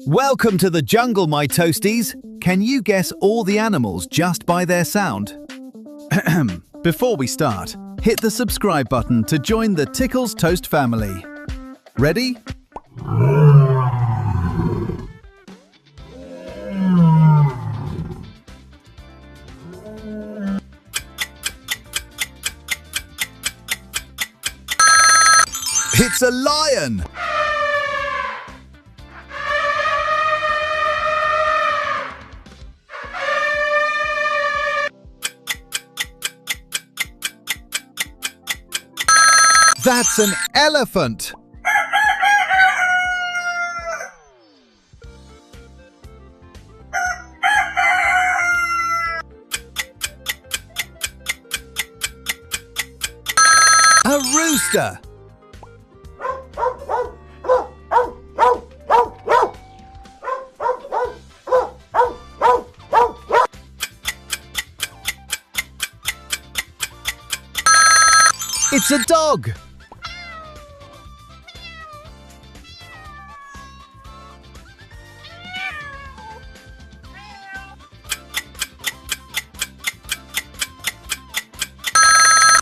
Welcome to the jungle, my toasties. Can you guess all the animals just by their sound? Before we start, hit the subscribe button to join the Tickle's Toast family. Ready? It's a lion! That's an elephant! A rooster! It's a dog!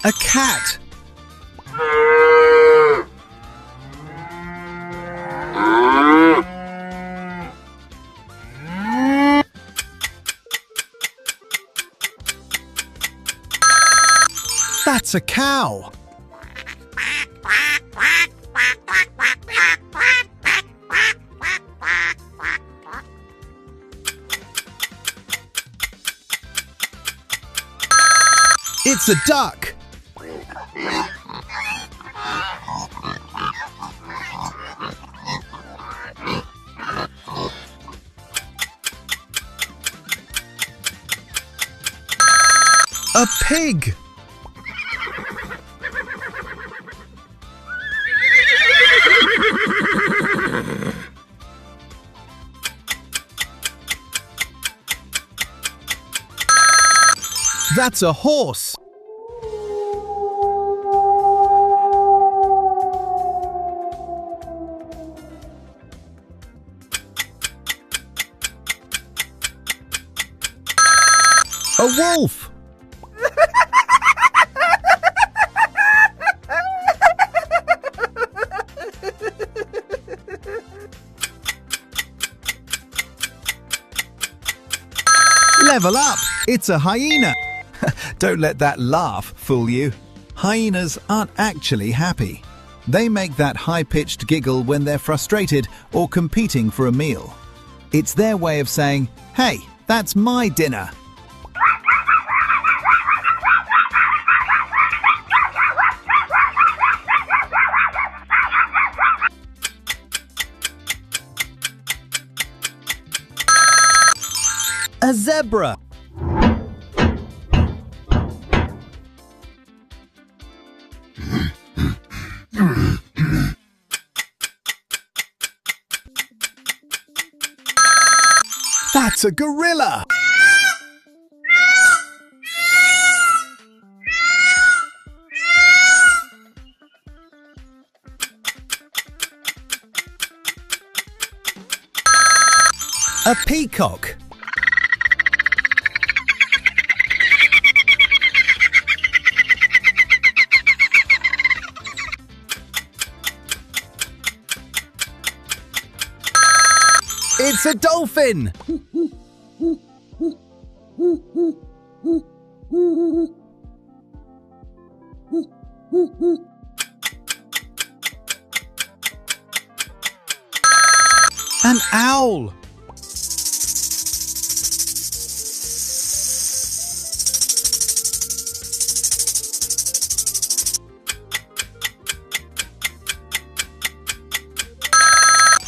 A cat! That's a cow! It's a duck! A pig! That's a horse! A wolf! Level up! It's a hyena! Don't let that laugh fool you. Hyenas aren't actually happy. They make that high-pitched giggle when they're frustrated or competing for a meal. It's their way of saying, "Hey, that's my dinner." A zebra! That's a gorilla! A peacock! It's a dolphin! An owl!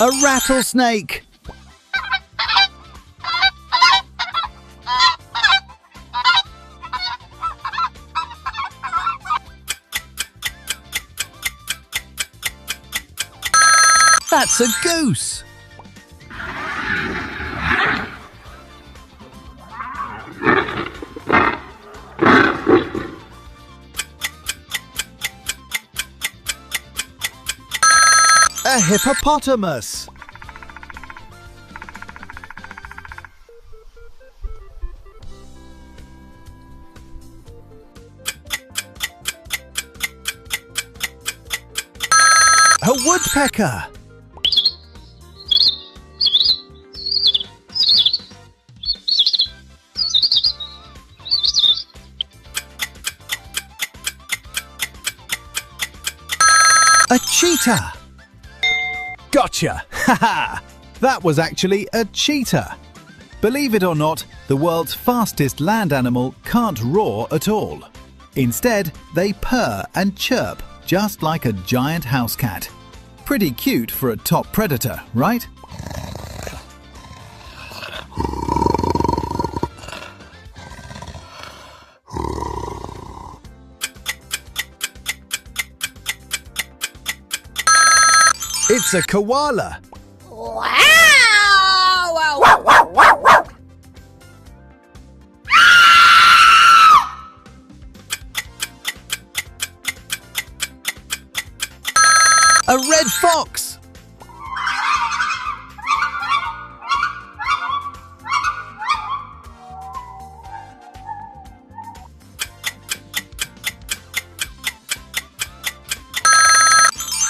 A rattlesnake! That's a goose! A hippopotamus! woodpecker. A cheetah. Gotcha! Haha! That was actually a cheetah. Believe it or not, the world's fastest land animal can't roar at all. Instead, they purr and chirp just like a giant house cat. Pretty cute for a top predator, right? It's a koala. Wow! A red fox.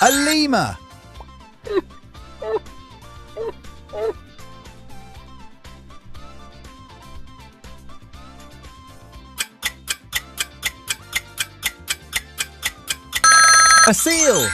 A lemur. A seal.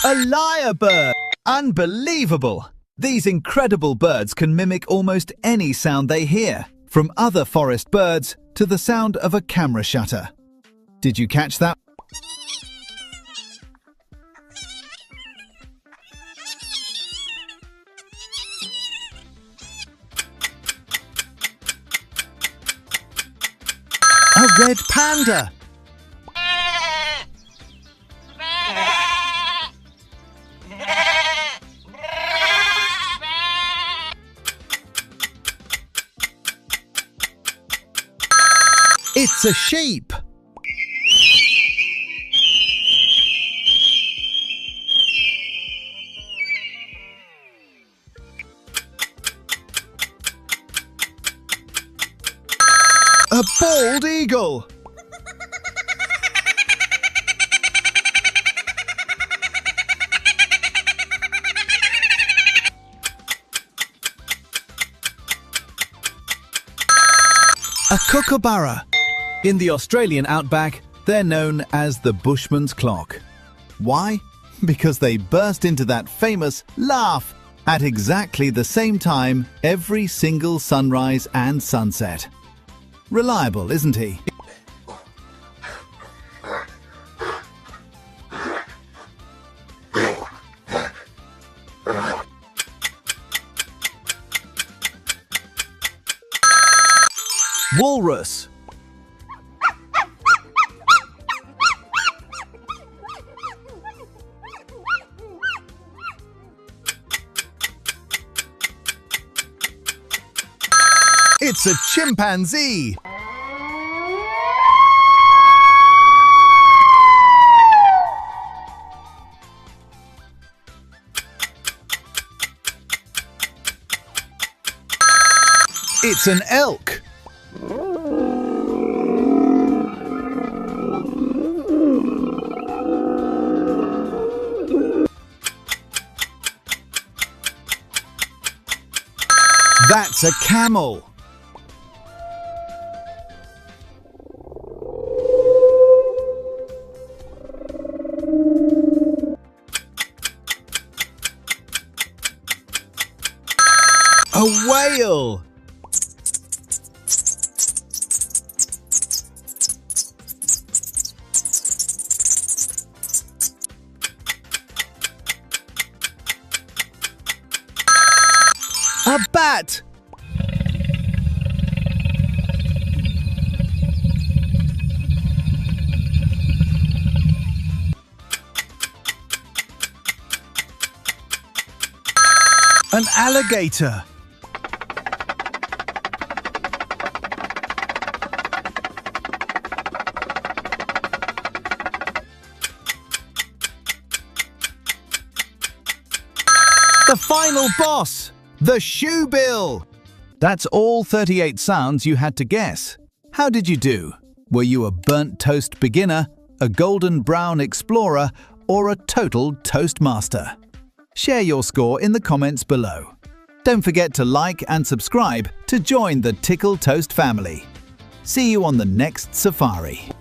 A lyrebird. Unbelievable! These incredible birds can mimic almost any sound they hear, from other forest birds to the sound of a camera shutter. Did you catch that? A red panda. It's a sheep. A bald eagle. A kookaburra. In the Australian outback, they're known as the Bushman's clock. Why? Because they burst into that famous laugh at exactly the same time every single sunrise and sunset. Reliable, isn't he? Walrus. It's a chimpanzee. It's an elk. That's a camel. A whale. A bat. An alligator. The final boss, the shoe bill. That's all 38 sounds you had to guess. How did you do? Were you a burnt toast beginner, a golden brown explorer, or a total toast master? Share your score in the comments below. Don't forget to like and subscribe to join the Tickle Toast family. See you on the next safari.